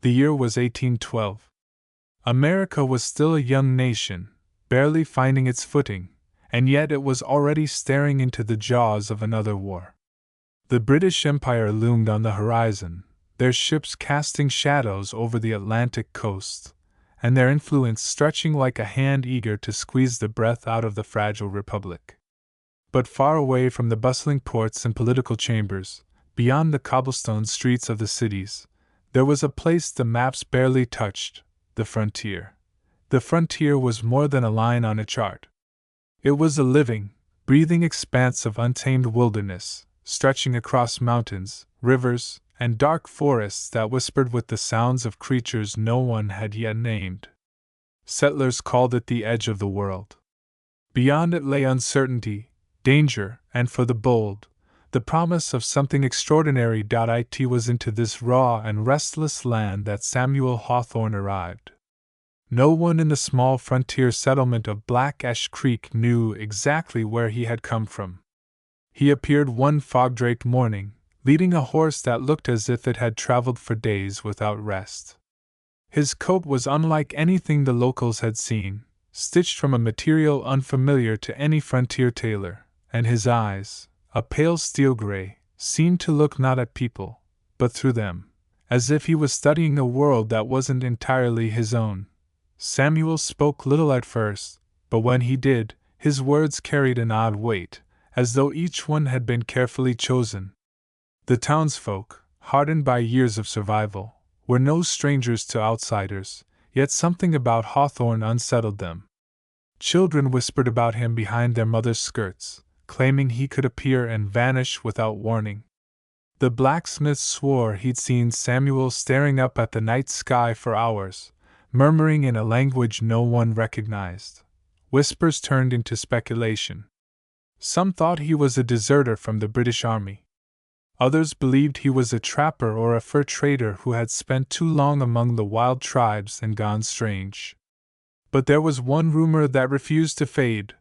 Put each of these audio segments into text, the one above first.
The year was 1812. America was still a young nation, barely finding its footing, and yet it was already staring into the jaws of another war. The British Empire loomed on the horizon, their ships casting shadows over the Atlantic coast, and their influence stretching like a hand eager to squeeze the breath out of the fragile republic. But far away from the bustling ports and political chambers, beyond the cobblestone streets of the cities, there was a place the maps barely touched: the frontier. The frontier was more than a line on a chart. It was a living, breathing expanse of untamed wilderness, stretching across mountains, rivers, and dark forests that whispered with the sounds of creatures no one had yet named. Settlers called it the edge of the world. Beyond it lay uncertainty, danger, and for the bold, the promise of something extraordinary. It was into this raw and restless land that Samuel Hawthorne arrived. No one in the small frontier settlement of Black Ash Creek knew exactly where he had come from. He appeared one fog-draped morning, leading a horse that looked as if it had traveled for days without rest. His coat was unlike anything the locals had seen, stitched from a material unfamiliar to any frontier tailor, and his eyes, a pale steel gray, seemed to look not at people, but through them, as if he was studying a world that wasn't entirely his own. Samuel spoke little at first, but when he did, his words carried an odd weight, as though each one had been carefully chosen. The townsfolk, hardened by years of survival, were no strangers to outsiders, yet something about Hawthorne unsettled them. Children whispered about him behind their mothers' skirts, claiming he could appear and vanish without warning. The blacksmith swore he'd seen Samuel staring up at the night sky for hours, murmuring in a language no one recognized. Whispers turned into speculation. Some thought he was a deserter from the British Army. Others believed he was a trapper or a fur trader who had spent too long among the wild tribes and gone strange. But there was one rumor that refused to fade: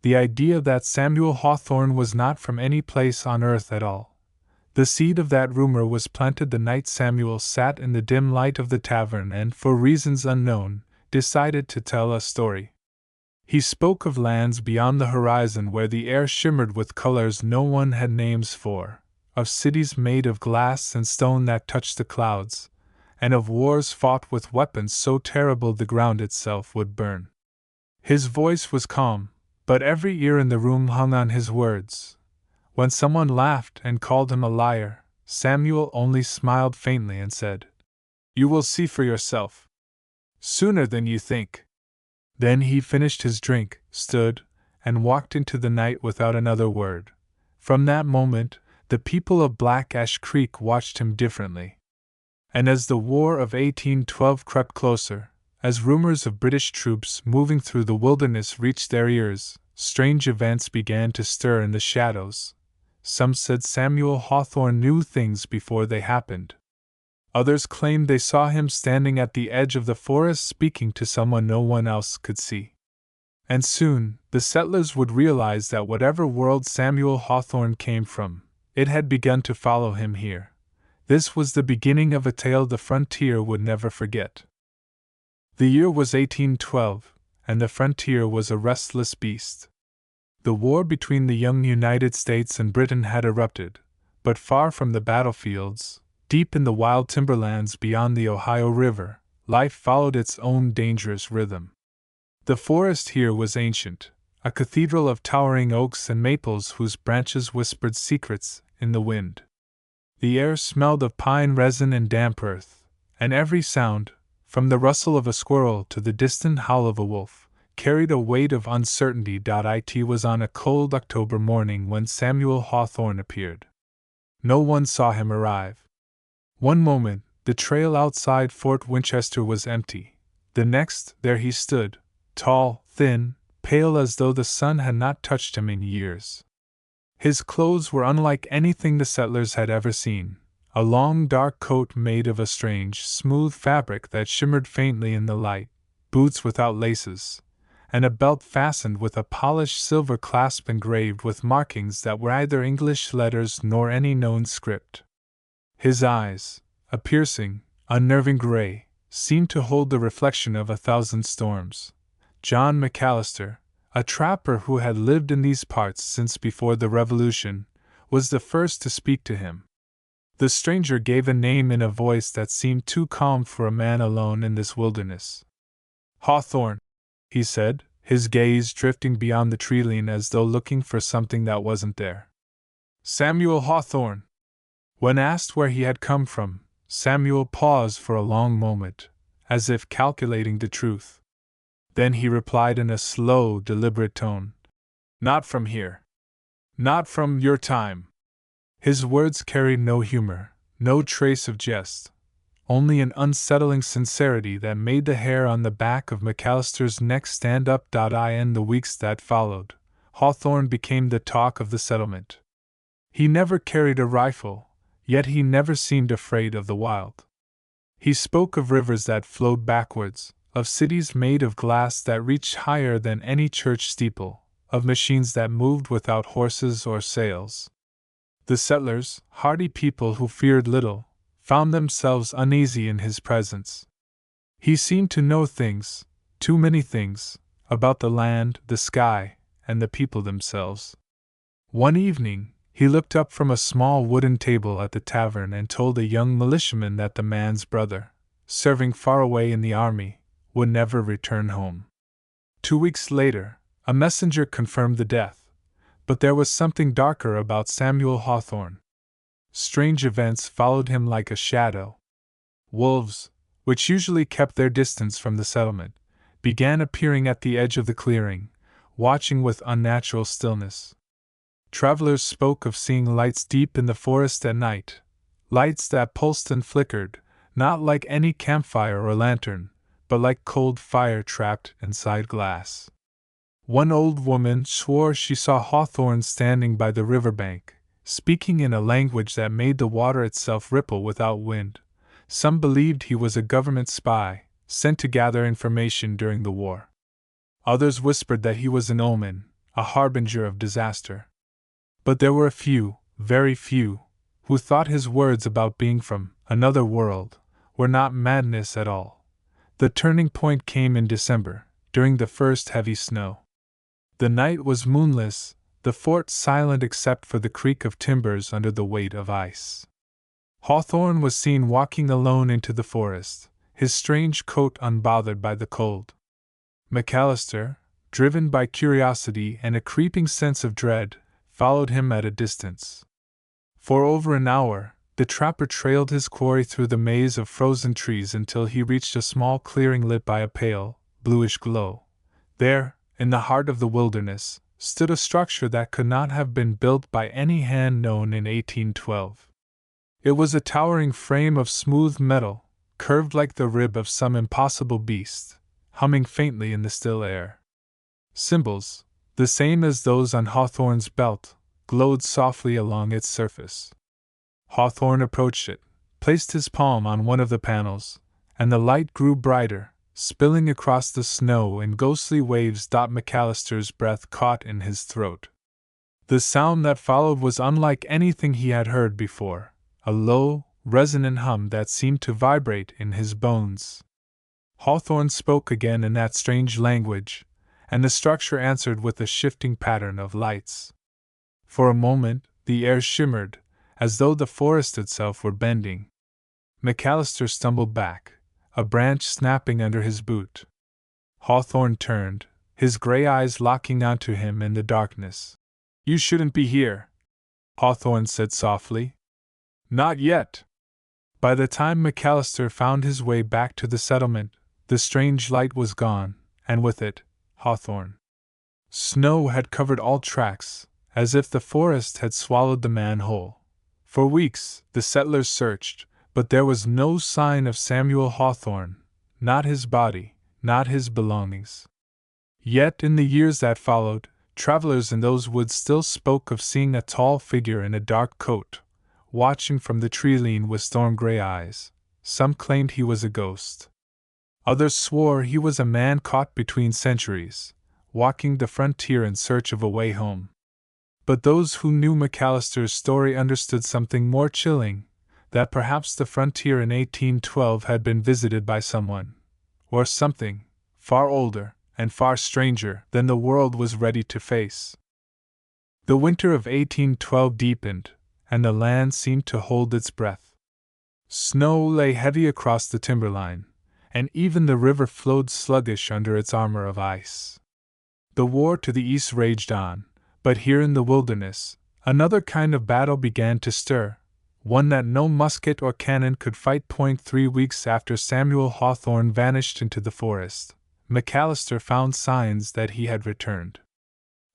the idea that Samuel Hawthorne was not from any place on earth at all. The seed of that rumor was planted the night Samuel sat in the dim light of the tavern and, for reasons unknown, decided to tell a story. He spoke of lands beyond the horizon where the air shimmered with colors no one had names for, of cities made of glass and stone that touched the clouds, and of wars fought with weapons so terrible the ground itself would burn. His voice was calm, but every ear in the room hung on his words. When someone laughed and called him a liar, Samuel only smiled faintly and said, "You will see for yourself. Sooner than you think." Then he finished his drink, stood, and walked into the night without another word. From that moment, the people of Black Ash Creek watched him differently. And as the War of 1812 crept closer, as rumors of British troops moving through the wilderness reached their ears, strange events began to stir in the shadows. Some said Samuel Hawthorne knew things before they happened. Others claimed they saw him standing at the edge of the forest speaking to someone no one else could see. And soon, the settlers would realize that whatever world Samuel Hawthorne came from, it had begun to follow him here. This was the beginning of a tale the frontier would never forget. The year was 1812, and the frontier was a restless beast. The war between the young United States and Britain had erupted, but far from the battlefields, deep in the wild timberlands beyond the Ohio River, life followed its own dangerous rhythm. The forest here was ancient, a cathedral of towering oaks and maples whose branches whispered secrets in the wind. The air smelled of pine resin and damp earth, and every sound, from the rustle of a squirrel to the distant howl of a wolf, carried a weight of uncertainty. It was on a cold October morning when Samuel Hawthorne appeared. No one saw him arrive. One moment, the trail outside Fort Winchester was empty. The next, there he stood, tall, thin, pale as though the sun had not touched him in years. His clothes were unlike anything the settlers had ever seen, a long dark coat made of a strange, smooth fabric that shimmered faintly in the light, boots without laces, and a belt fastened with a polished silver clasp engraved with markings that were neither English letters nor any known script. His eyes, a piercing, unnerving gray, seemed to hold the reflection of 1,000 storms. John McAllister, a trapper who had lived in these parts since before the Revolution, was the first to speak to him. The stranger gave a name in a voice that seemed too calm for a man alone in this wilderness. "Hawthorne," he said, his gaze drifting beyond the tree-line as though looking for something that wasn't there. "Samuel Hawthorne." When asked where he had come from, Samuel paused for a long moment, as if calculating the truth. Then he replied in a slow, deliberate tone, "Not from here. Not from your time." His words carried no humor, no trace of jest, only an unsettling sincerity that made the hair on the back of McAllister's neck stand up. In the weeks that followed, Hawthorne became the talk of the settlement. He never carried a rifle, yet he never seemed afraid of the wild. He spoke of rivers that flowed backwards, of cities made of glass that reached higher than any church steeple, of machines that moved without horses or sails. The settlers, hardy people who feared little, found themselves uneasy in his presence. He seemed to know things, too many things, about the land, the sky, and the people themselves. One evening, he looked up from a small wooden table at the tavern and told a young militiaman that the man's brother, serving far away in the army, would never return home. 2 weeks later, a messenger confirmed the death. But there was something darker about Samuel Hawthorne. Strange events followed him like a shadow. Wolves, which usually kept their distance from the settlement, began appearing at the edge of the clearing, watching with unnatural stillness. Travelers spoke of seeing lights deep in the forest at night, lights that pulsed and flickered, not like any campfire or lantern, but like cold fire trapped inside glass. One old woman swore she saw Hawthorne standing by the riverbank, speaking in a language that made the water itself ripple without wind. Some believed he was a government spy, sent to gather information during the war. Others whispered that he was an omen, a harbinger of disaster. But there were a few, very few, who thought his words about being from another world were not madness at all. The turning point came in December, during the first heavy snow. The night was moonless, the fort silent except for the creak of timbers under the weight of ice. Hawthorne was seen walking alone into the forest, his strange coat unbothered by the cold. McAllister, driven by curiosity and a creeping sense of dread, followed him at a distance. For over an hour, the trapper trailed his quarry through the maze of frozen trees until he reached a small clearing lit by a pale, bluish glow. There, in the heart of the wilderness, stood a structure that could not have been built by any hand known in 1812. It was a towering frame of smooth metal, curved like the rib of some impossible beast, humming faintly in the still air. Symbols, the same as those on Hawthorne's belt, glowed softly along its surface. Hawthorne approached it, placed his palm on one of the panels, and the light grew brighter, spilling across the snow in ghostly waves. McAllister's breath caught in his throat. The sound that followed was unlike anything he had heard before, a low, resonant hum that seemed to vibrate in his bones. Hawthorne spoke again in that strange language, and the structure answered with a shifting pattern of lights. For a moment, the air shimmered, as though the forest itself were bending. McAllister stumbled back, a branch snapping under his boot. Hawthorne turned, his gray eyes locking onto him in the darkness. "You shouldn't be here," Hawthorne said softly. "Not yet." By the time McAllister found his way back to the settlement, the strange light was gone, and with it, Hawthorne. Snow had covered all tracks, as if the forest had swallowed the man whole. For weeks, the settlers searched, but there was no sign of Samuel Hawthorne, not his body, not his belongings. Yet in the years that followed, travelers in those woods still spoke of seeing a tall figure in a dark coat, watching from the tree-line with storm-gray eyes. Some claimed he was a ghost. Others swore he was a man caught between centuries, walking the frontier in search of a way home. But those who knew McAllister's story understood something more chilling. that perhaps the frontier in 1812 had been visited by someone, or something, far older and far stranger than the world was ready to face. The winter of 1812 deepened, and the land seemed to hold its breath. Snow lay heavy across the timberline, and even the river flowed sluggish under its armor of ice. The war to the east raged on, but here in the wilderness, another kind of battle began to stir, one that no musket or cannon could fight. 3 weeks after Samuel Hawthorne vanished into the forest, McAllister found signs that he had returned.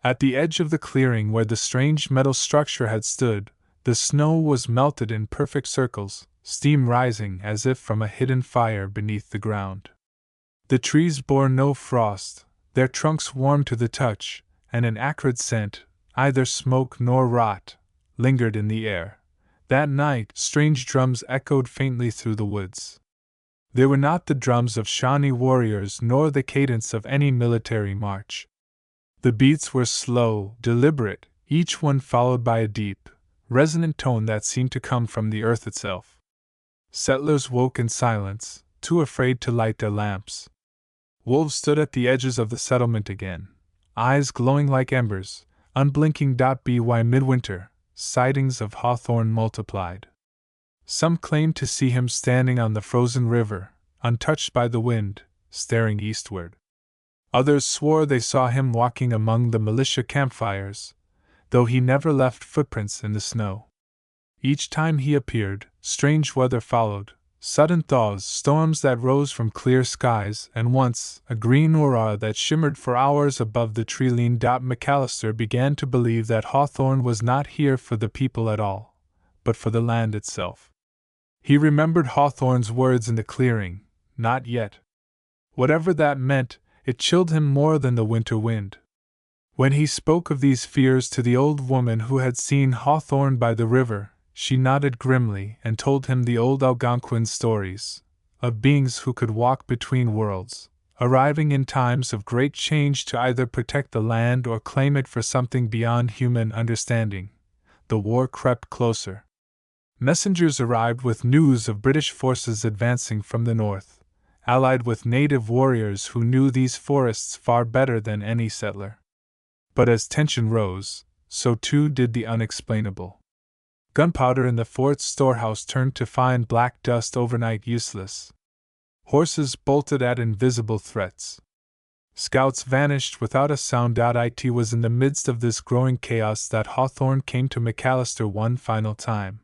At the edge of the clearing where the strange metal structure had stood, the snow was melted in perfect circles, steam rising as if from a hidden fire beneath the ground. The trees bore no frost, their trunks warm to the touch, and an acrid scent, either smoke nor rot, lingered in the air. That night, strange drums echoed faintly through the woods. They were not the drums of Shawnee warriors nor the cadence of any military march. The beats were slow, deliberate, each one followed by a deep, resonant tone that seemed to come from the earth itself. Settlers woke in silence, too afraid to light their lamps. Wolves stood at the edges of the settlement again, eyes glowing like embers, unblinking. By midwinter, sightings of Hawthorne multiplied. Some claimed to see him standing on the frozen river, untouched by the wind, staring eastward. Others swore they saw him walking among the militia campfires, though he never left footprints in the snow. Each time he appeared, strange weather followed, sudden thaws, storms that rose from clear skies, and once, a green aurora that shimmered for hours above the tree-line. McAllister began to believe that Hawthorne was not here for the people at all, but for the land itself. He remembered Hawthorne's words in the clearing, "Not yet." Whatever that meant, it chilled him more than the winter wind. When he spoke of these fears to the old woman who had seen Hawthorne by the river, she nodded grimly and told him the old Algonquin stories, of beings who could walk between worlds, arriving in times of great change to either protect the land or claim it for something beyond human understanding. The war crept closer. Messengers arrived with news of British forces advancing from the north, allied with native warriors who knew these forests far better than any settler. But as tension rose, so too did the unexplainable. Gunpowder in the fort's storehouse turned to fine black dust overnight useless. Horses bolted at invisible threats. Scouts vanished without a sound. It was in the midst of this growing chaos that Hawthorne came to McAllister one final time.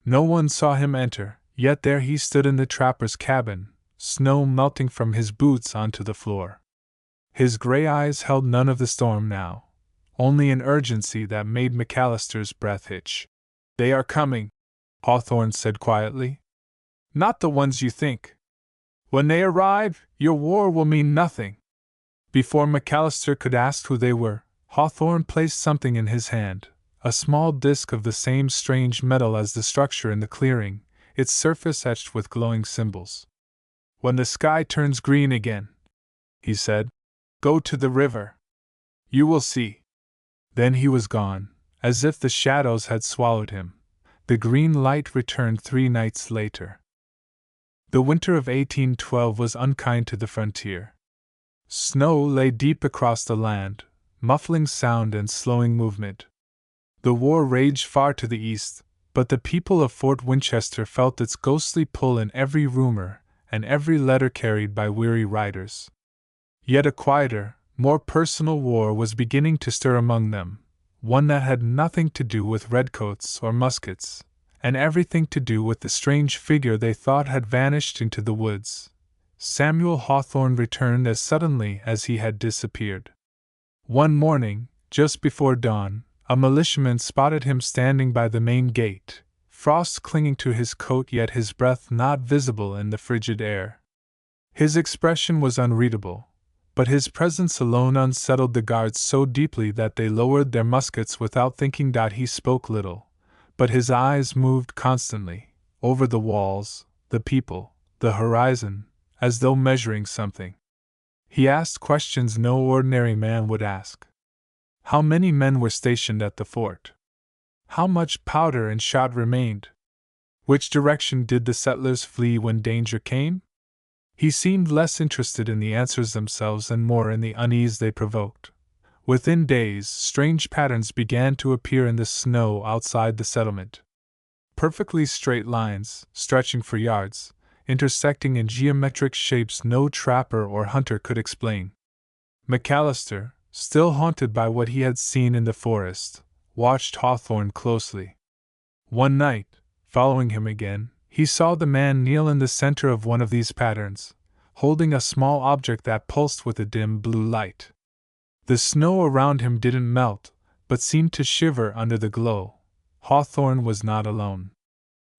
No one saw him enter, yet there he stood in the trapper's cabin, snow melting from his boots onto the floor. His gray eyes held none of the storm now, only an urgency that made McAllister's breath hitch. "They are coming," Hawthorne said quietly. "Not the ones you think. When they arrive, your war will mean nothing." Before McAllister could ask who they were, Hawthorne placed something in his hand, a small disk of the same strange metal as the structure in the clearing, its surface etched with glowing symbols. "When the sky turns green again," he said, "go to the river. You will see." Then he was gone, as if the shadows had swallowed him. The green light returned 3 nights later. The winter of 1812 was unkind to the frontier. Snow lay deep across the land, muffling sound and slowing movement. The war raged far to the east, but the people of Fort Winchester felt its ghostly pull in every rumor and every letter carried by weary riders. Yet a quieter, more personal war was beginning to stir among them, one that had nothing to do with redcoats or muskets, and everything to do with the strange figure they thought had vanished into the woods. Samuel Hawthorne returned as suddenly as he had disappeared. One morning, just before dawn, a militiaman spotted him standing by the main gate, frost clinging to his coat yet his breath not visible in the frigid air. His expression was unreadable, but his presence alone unsettled the guards so deeply that they lowered their muskets without thinking. He spoke little, but his eyes moved constantly, over the walls, the people, the horizon, as though measuring something. He asked questions no ordinary man would ask. How many men were stationed at the fort? How much powder and shot remained? Which direction did the settlers flee when danger came? He seemed less interested in the answers themselves and more in the unease they provoked. Within days, strange patterns began to appear in the snow outside the settlement. Perfectly straight lines, stretching for yards, intersecting in geometric shapes no trapper or hunter could explain. McAllister, still haunted by what he had seen in the forest, watched Hawthorne closely. One night, following him again, he saw the man kneel in the center of one of these patterns, holding a small object that pulsed with a dim blue light. The snow around him didn't melt, but seemed to shiver under the glow. Hawthorne was not alone.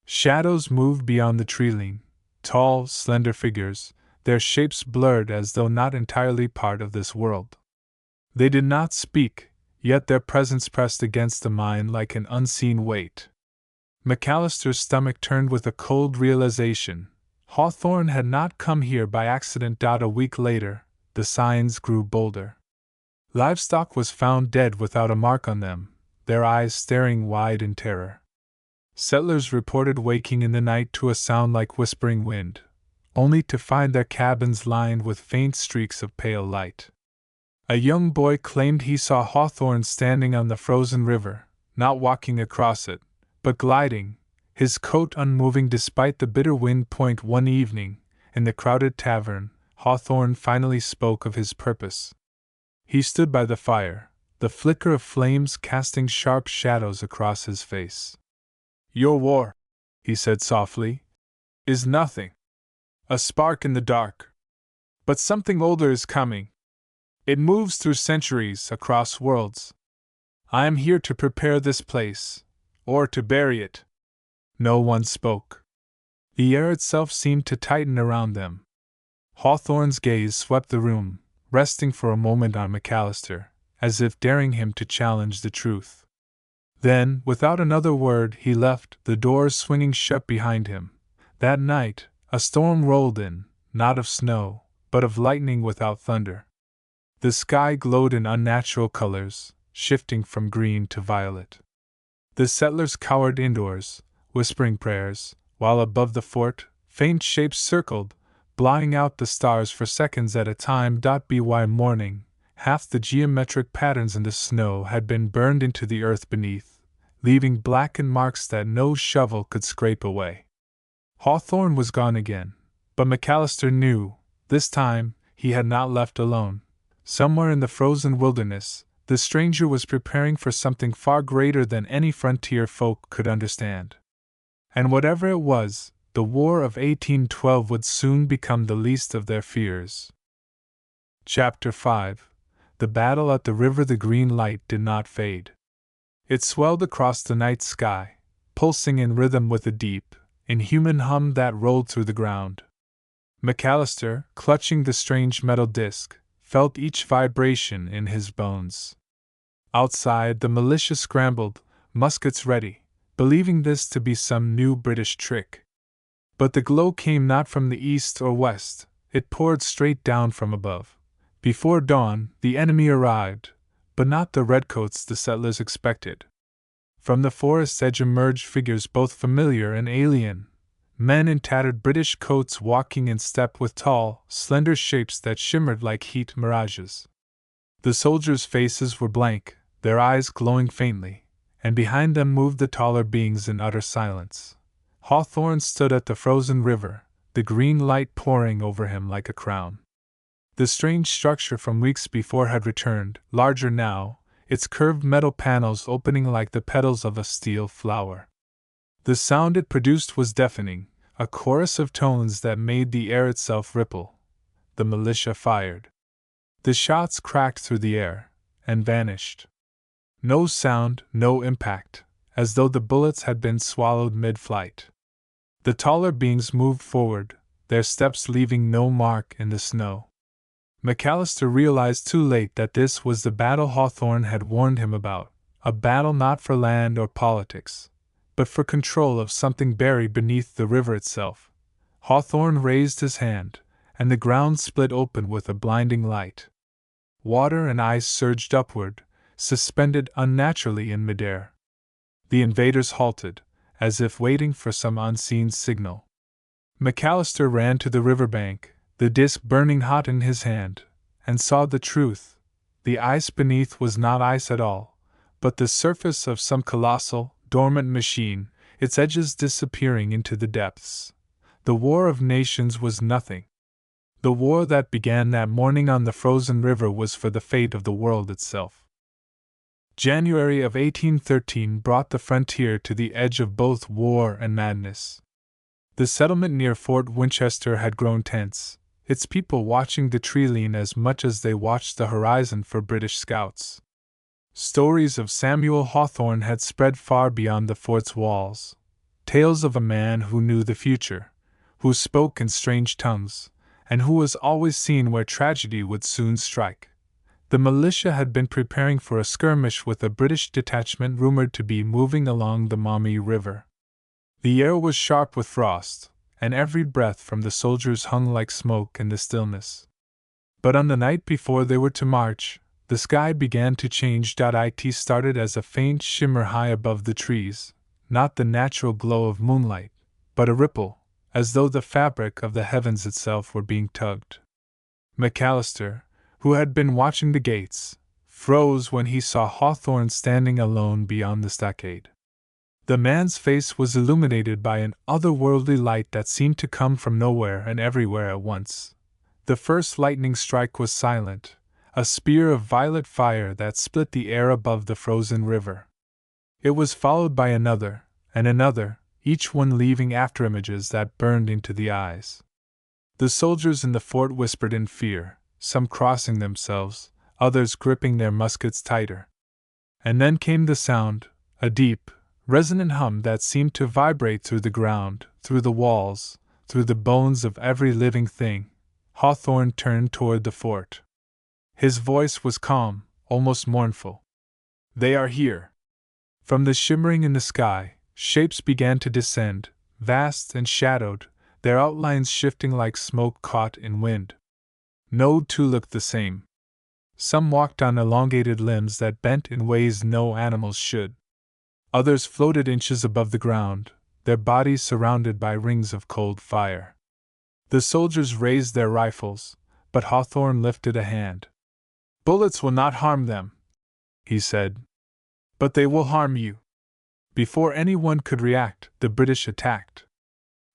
Shadows moved beyond the tree-line, tall, slender figures, their shapes blurred as though not entirely part of this world. They did not speak, yet their presence pressed against the mind like an unseen weight. McAllister's stomach turned with a cold realization. Hawthorne had not come here by accident. A week later, the signs grew bolder. Livestock was found dead without a mark on them, their eyes staring wide in terror. Settlers reported waking in the night to a sound like whispering wind, only to find their cabins lined with faint streaks of pale light. A young boy claimed he saw Hawthorne standing on the frozen river, not walking across it, but gliding, his coat unmoving despite the bitter wind. One evening, in the crowded tavern, Hawthorne finally spoke of his purpose. He stood by the fire, the flicker of flames casting sharp shadows across his face. "Your war," he said softly, "is nothing. A spark in the dark. But something older is coming. It moves through centuries, across worlds. I am here to prepare this place, or to bury it." No one spoke. The air itself seemed to tighten around them. Hawthorne's gaze swept the room, resting for a moment on McAllister, as if daring him to challenge the truth. Then, without another word, he left, the doors swinging shut behind him. That night, a storm rolled in, not of snow, but of lightning without thunder. The sky glowed in unnatural colors, shifting from green to violet. The settlers cowered indoors, whispering prayers, while above the fort, faint shapes circled, blotting out the stars for seconds at a time. By morning, half the geometric patterns in the snow had been burned into the earth beneath, leaving blackened marks that no shovel could scrape away. Hawthorne was gone again, but McAllister knew, this time, he had not left alone. Somewhere in the frozen wilderness, the stranger was preparing for something far greater than any frontier folk could understand. And whatever it was, the War of 1812 would soon become the least of their fears. Chapter 5. The Battle at the River. The green light did not fade. It swelled across the night sky, pulsing in rhythm with the deep, inhuman hum that rolled through the ground. McAllister, clutching the strange metal disc, felt each vibration in his bones. Outside, the militia scrambled, muskets ready, believing this to be some new British trick. But the glow came not from the east or west, it poured straight down from above. Before dawn, the enemy arrived, but not the redcoats the settlers expected. From the forest's edge emerged figures both familiar and alien, men in tattered British coats walking in step with tall, slender shapes that shimmered like heat mirages. The soldiers' faces were blank, their eyes glowing faintly, and behind them moved the taller beings in utter silence. Hawthorne stood at the frozen river, the green light pouring over him like a crown. The strange structure from weeks before had returned, larger now, its curved metal panels opening like the petals of a steel flower. The sound it produced was deafening, a chorus of tones that made the air itself ripple. The militia fired. The shots cracked through the air, and vanished. No sound, no impact, as though the bullets had been swallowed mid-flight. The taller beings moved forward, their steps leaving no mark in the snow. McAllister realized too late that this was the battle Hawthorne had warned him about, a battle not for land or politics, but for control of something buried beneath the river itself. Hawthorne raised his hand, and the ground split open with a blinding light. Water and ice surged upward, suspended unnaturally in midair. The invaders halted, as if waiting for some unseen signal. McAllister ran to the riverbank, the disk burning hot in his hand, and saw the truth. The ice beneath was not ice at all, but the surface of some colossal, dormant machine, its edges disappearing into the depths. The War of Nations was nothing. The war that began that morning on the frozen river was for the fate of the world itself. January of 1813 brought the frontier to the edge of both war and madness. The settlement near Fort Winchester had grown tense, its people watching the treeline as much as they watched the horizon for British scouts. Stories of Samuel Hawthorne had spread far beyond the fort's walls, tales of a man who knew the future, who spoke in strange tongues, and who was always seen where tragedy would soon strike. The militia had been preparing for a skirmish with a British detachment rumored to be moving along the Maumee River. The air was sharp with frost, and every breath from the soldiers hung like smoke in the stillness. But on the night before they were to march, the sky began to change. It started as a faint shimmer high above the trees, not the natural glow of moonlight, but a ripple, as though the fabric of the heavens itself were being tugged. McAllister, who had been watching the gates, froze when he saw Hawthorne standing alone beyond the stockade. The man's face was illuminated by an otherworldly light that seemed to come from nowhere and everywhere at once. The first lightning strike was silent, a spear of violet fire that split the air above the frozen river. It was followed by another, and another, each one leaving afterimages that burned into the eyes. The soldiers in the fort whispered in fear, some crossing themselves, others gripping their muskets tighter. And then came the sound, a deep, resonant hum that seemed to vibrate through the ground, through the walls, through the bones of every living thing. Hawthorne turned toward the fort. His voice was calm, almost mournful. "They are here." From the shimmering in the sky, shapes began to descend, vast and shadowed, their outlines shifting like smoke caught in wind. No two looked the same. Some walked on elongated limbs that bent in ways no animals should. Others floated inches above the ground, their bodies surrounded by rings of cold fire. The soldiers raised their rifles, but Hawthorne lifted a hand. "Bullets will not harm them," he said. "But they will harm you." Before anyone could react, the British attacked.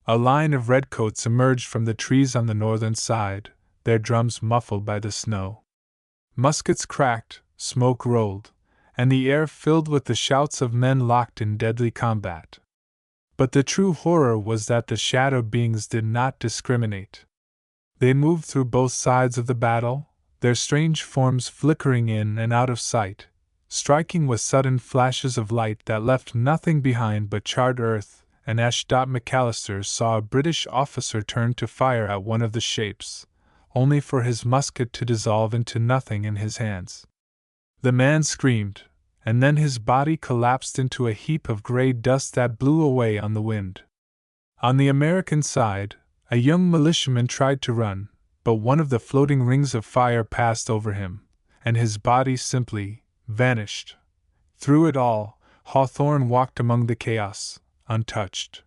A line of redcoats emerged from the trees on the northern side, their drums muffled by the snow. Muskets cracked, smoke rolled, and the air filled with the shouts of men locked in deadly combat. But the true horror was that the shadow beings did not discriminate. They moved through both sides of the battle, their strange forms flickering in and out of sight, striking with sudden flashes of light that left nothing behind but charred earth and ash. McAllister saw a British officer turn to fire at one of the shapes, only for his musket to dissolve into nothing in his hands. The man screamed, and then his body collapsed into a heap of gray dust that blew away on the wind. On the American side, a young militiaman tried to run, but one of the floating rings of fire passed over him, and his body simply vanished. Through it all, Hawthorne walked among the chaos, untouched.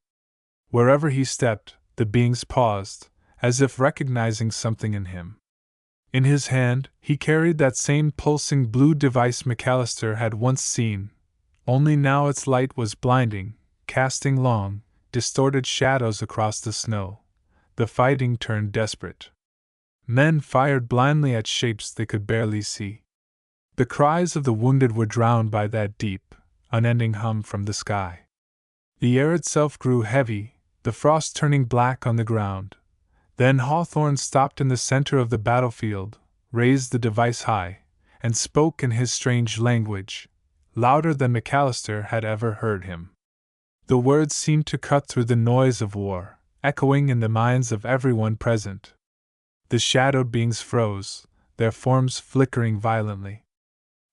Wherever he stepped, the beings paused, as if recognizing something in him. In his hand, he carried that same pulsing blue device McAllister had once seen, only now its light was blinding, casting long, distorted shadows across the snow. The fighting turned desperate. Men fired blindly at shapes they could barely see. The cries of the wounded were drowned by that deep, unending hum from the sky. The air itself grew heavy, the frost turning black on the ground. Then Hawthorne stopped in the center of the battlefield, raised the device high, and spoke in his strange language, louder than McAllister had ever heard him. The words seemed to cut through the noise of war, echoing in the minds of everyone present. The shadowed beings froze, their forms flickering violently.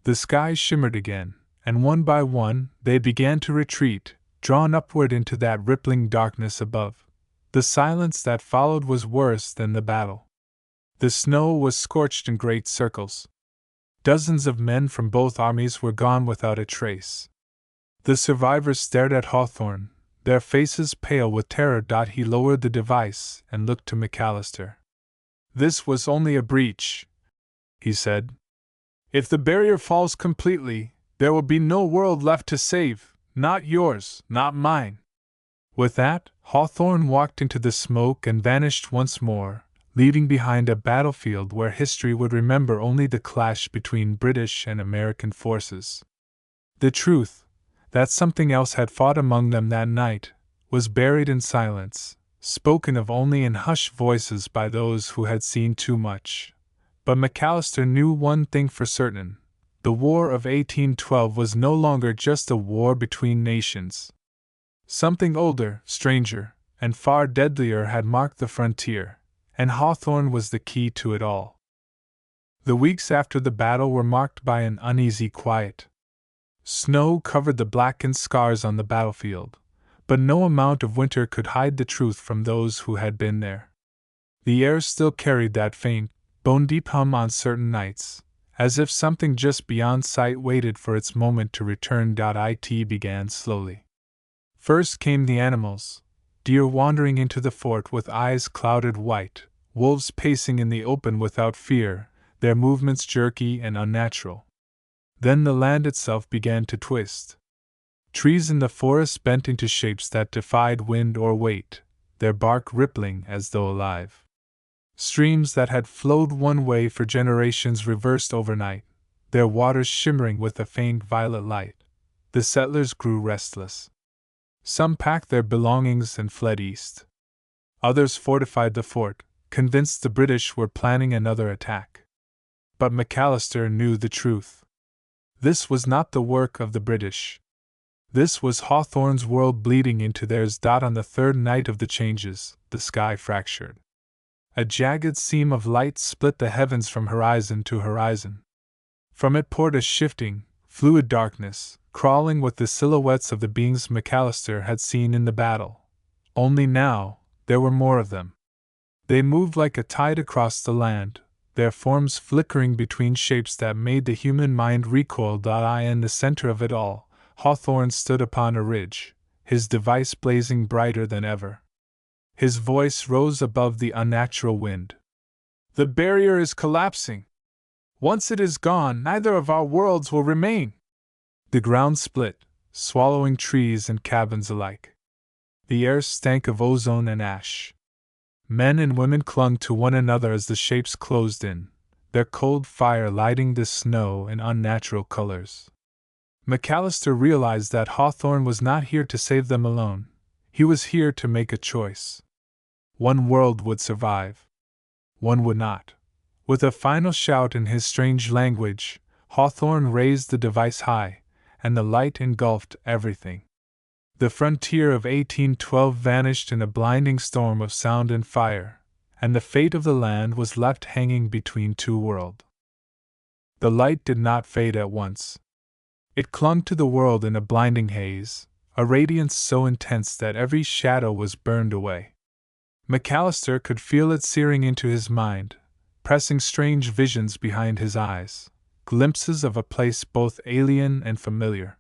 The sky shimmered again, and one by one they began to retreat, drawn upward into that rippling darkness above. The silence that followed was worse than the battle. The snow was scorched in great circles. Dozens of men from both armies were gone without a trace. The survivors stared at Hawthorne, their faces pale with terror. He lowered the device and looked to McAllister. "This was only a breach," he said. "If the barrier falls completely, there will be no world left to save, not yours, not mine." With that, Hawthorne walked into the smoke and vanished once more, leaving behind a battlefield where history would remember only the clash between British and American forces. The truth, that something else had fought among them that night, was buried in silence, spoken of only in hushed voices by those who had seen too much. But McAllister knew one thing for certain: the War of 1812 was no longer just a war between nations. Something older, stranger, and far deadlier had marked the frontier, and Hawthorne was the key to it all. The weeks after the battle were marked by an uneasy quiet. Snow covered the blackened scars on the battlefield, but no amount of winter could hide the truth from those who had been there. The air still carried that faint, bone-deep hum on certain nights, as if something just beyond sight waited for its moment to return. It began slowly. First came the animals, deer wandering into the fort with eyes clouded white, wolves pacing in the open without fear, their movements jerky and unnatural. Then the land itself began to twist. Trees in the forest bent into shapes that defied wind or weight, their bark rippling as though alive. Streams that had flowed one way for generations reversed overnight, their waters shimmering with a faint violet light. The settlers grew restless. Some packed their belongings and fled east. Others fortified the fort, convinced the British were planning another attack. But McAllister knew the truth. This was not the work of the British. This was Hawthorne's world bleeding into theirs. On the third night of the changes, the sky fractured. A jagged seam of light split the heavens from horizon to horizon. From it poured a shifting, fluid darkness, crawling with the silhouettes of the beings McAllister had seen in the battle. Only now, there were more of them. They moved like a tide across the land, their forms flickering between shapes that made the human mind recoil. In the center of it all, Hawthorne stood upon a ridge, his device blazing brighter than ever. His voice rose above the unnatural wind. "The barrier is collapsing. Once it is gone, neither of our worlds will remain." The ground split, swallowing trees and cabins alike. The air stank of ozone and ash. Men and women clung to one another as the shapes closed in, their cold fire lighting the snow in unnatural colors. McAllister realized that Hawthorne was not here to save them alone. He was here to make a choice. One world would survive. One would not. With a final shout in his strange language, Hawthorne raised the device high, and the light engulfed everything. The frontier of 1812 vanished in a blinding storm of sound and fire, and the fate of the land was left hanging between two worlds. The light did not fade at once. It clung to the world in a blinding haze, a radiance so intense that every shadow was burned away. McAllister could feel it searing into his mind, pressing strange visions behind his eyes, glimpses of a place both alien and familiar.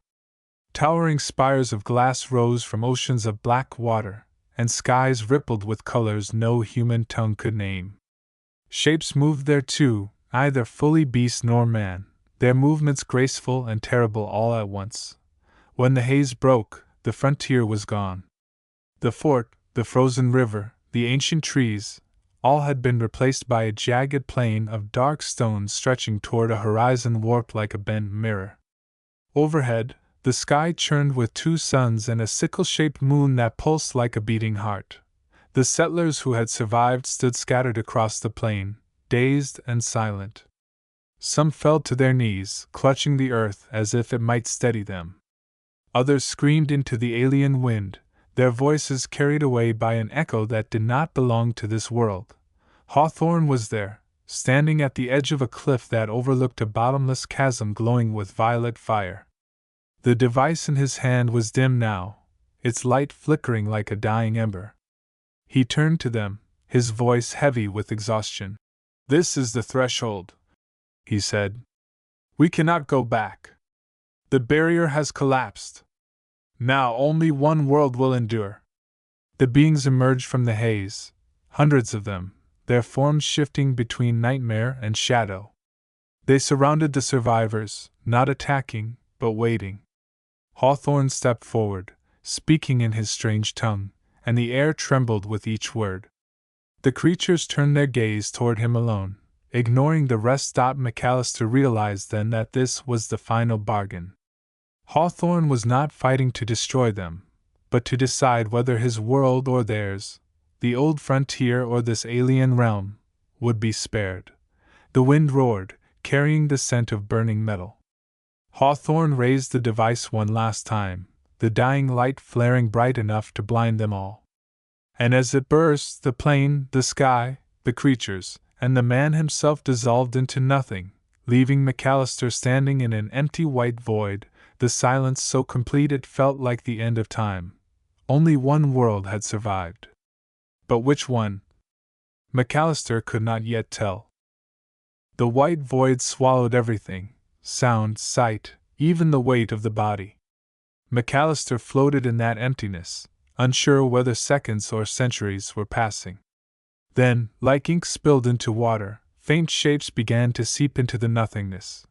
Towering spires of glass rose from oceans of black water, and skies rippled with colors no human tongue could name. Shapes moved there too, neither fully beast nor man, their movements graceful and terrible all at once. When the haze broke, the frontier was gone. The fort, the frozen river, the ancient trees, all had been replaced by a jagged plain of dark stone stretching toward a horizon warped like a bent mirror. Overhead, the sky churned with two suns and a sickle-shaped moon that pulsed like a beating heart. The settlers who had survived stood scattered across the plain, dazed and silent. Some fell to their knees, clutching the earth as if it might steady them. Others screamed into the alien wind, their voices carried away by an echo that did not belong to this world. Hawthorne was there, standing at the edge of a cliff that overlooked a bottomless chasm glowing with violet fire. The device in his hand was dim now, its light flickering like a dying ember. He turned to them, his voice heavy with exhaustion. "This is the threshold," he said. "We cannot go back. The barrier has collapsed. Now only one world will endure. The beings emerged from the haze, hundreds of them, their forms shifting between nightmare and shadow. They surrounded the survivors, not attacking, but waiting. Hawthorne stepped forward, speaking in his strange tongue, and the air trembled with each word. The creatures turned their gaze toward him alone, ignoring the rest. McAllister realized then that this was the final bargain. Hawthorne was not fighting to destroy them, but to decide whether his world or theirs, the old frontier or this alien realm, would be spared. The wind roared, carrying the scent of burning metal. Hawthorne raised the device one last time, the dying light flaring bright enough to blind them all. And as it burst, the plain, the sky, the creatures, and the man himself dissolved into nothing, leaving McAllister standing in an empty white void, the silence so complete it felt like the end of time. Only one world had survived. But which one? McAllister could not yet tell. The white void swallowed everything, sound, sight, even the weight of the body. McAllister floated in that emptiness, unsure whether seconds or centuries were passing. Then, like ink spilled into water, faint shapes began to seep into the nothingness.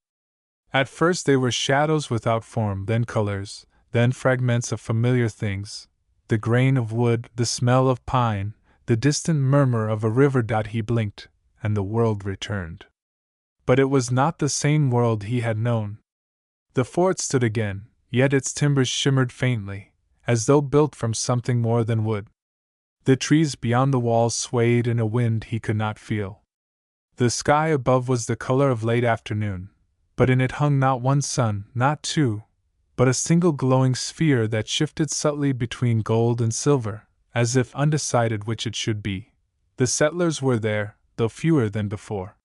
At first they were shadows without form, then colors, then fragments of familiar things, the grain of wood, the smell of pine, the distant murmur of a river. He blinked, and the world returned. But it was not the same world he had known. The fort stood again, yet its timbers shimmered faintly, as though built from something more than wood. The trees beyond the walls swayed in a wind he could not feel. The sky above was the color of late afternoon, but in it hung not one sun, not two, but a single glowing sphere that shifted subtly between gold and silver, as if undecided which it should be. The settlers were there, though fewer than before.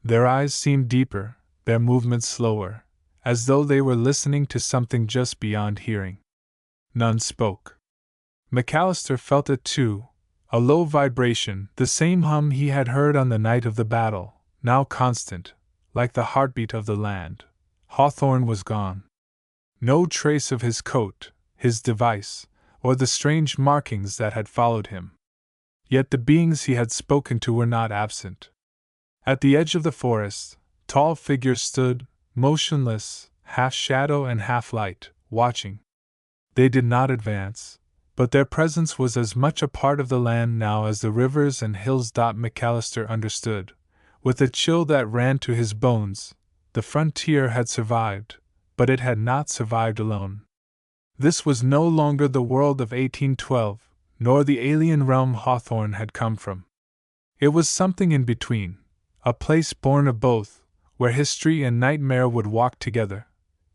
Their eyes seemed deeper, their movements slower, as though they were listening to something just beyond hearing. None spoke. McAllister felt it too, a low vibration, the same hum he had heard on the night of the battle, now constant, like the heartbeat of the land. Hawthorne was gone. No trace of his coat, his device, or the strange markings that had followed him. Yet the beings he had spoken to were not absent. At the edge of the forest, tall figures stood, motionless, half shadow and half light, watching. They did not advance, but their presence was as much a part of the land now as the rivers and hills. McAllister understood, with a chill that ran to his bones. The frontier had survived, but it had not survived alone. This was no longer the world of 1812, nor the alien realm Hawthorne had come from. It was something in between, a place born of both, where history and nightmare would walk together.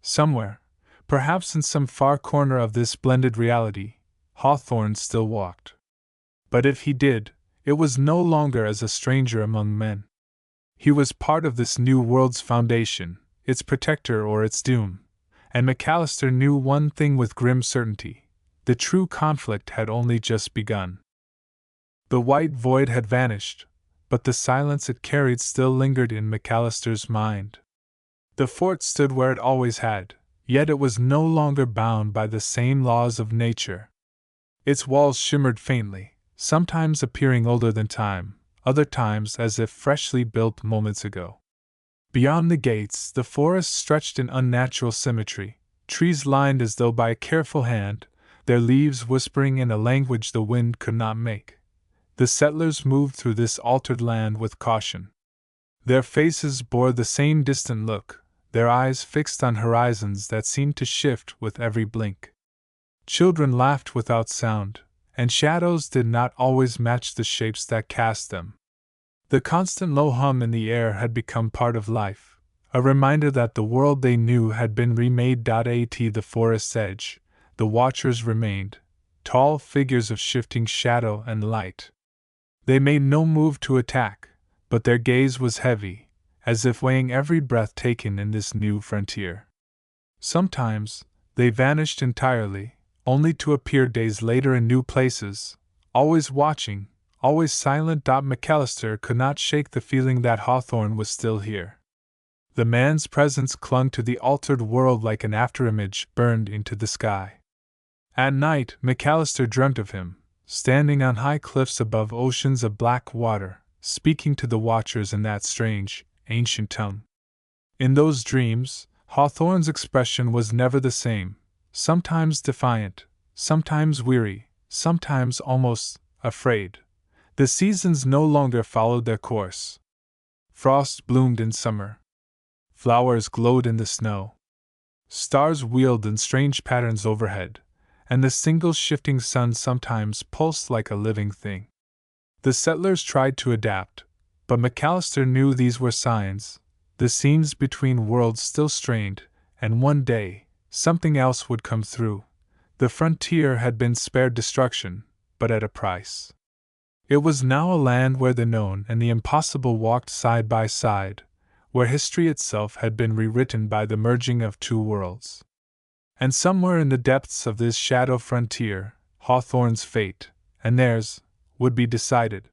Somewhere, perhaps in some far corner of this blended reality, Hawthorne still walked. But if he did, it was no longer as a stranger among men. He was part of this new world's foundation, its protector or its doom. And McAllister knew one thing with grim certainty: the true conflict had only just begun. The white void had vanished, but the silence it carried still lingered in McAllister's mind. The fort stood where it always had, yet it was no longer bound by the same laws of nature. Its walls shimmered faintly, sometimes appearing older than time, other times as if freshly built moments ago. Beyond the gates, the forest stretched in unnatural symmetry, trees lined as though by a careful hand, their leaves whispering in a language the wind could not make. The settlers moved through this altered land with caution. Their faces bore the same distant look, their eyes fixed on horizons that seemed to shift with every blink. Children laughed without sound, and shadows did not always match the shapes that cast them. The constant low hum in the air had become part of life, a reminder that the world they knew had been remade. At the forest's edge, the watchers remained, tall figures of shifting shadow and light. They made no move to attack, but their gaze was heavy, as if weighing every breath taken in this new frontier. Sometimes, they vanished entirely, only to appear days later in new places, always watching, always silent. McAllister could not shake the feeling that Hawthorne was still here. The man's presence clung to the altered world like an afterimage burned into the sky. At night, McAllister dreamt of him, standing on high cliffs above oceans of black water, speaking to the watchers in that strange, ancient tongue. In those dreams, Hawthorne's expression was never the same, sometimes defiant, sometimes weary, sometimes almost afraid. The seasons no longer followed their course. Frost bloomed in summer. Flowers glowed in the snow. Stars wheeled in strange patterns overhead, and the single shifting sun sometimes pulsed like a living thing. The settlers tried to adapt, but McAllister knew these were signs. The seams between worlds still strained, and one day, something else would come through. The frontier had been spared destruction, but at a price. It was now a land where the known and the impossible walked side by side, where history itself had been rewritten by the merging of two worlds. And somewhere in the depths of this shadow frontier, Hawthorne's fate, and theirs, would be decided.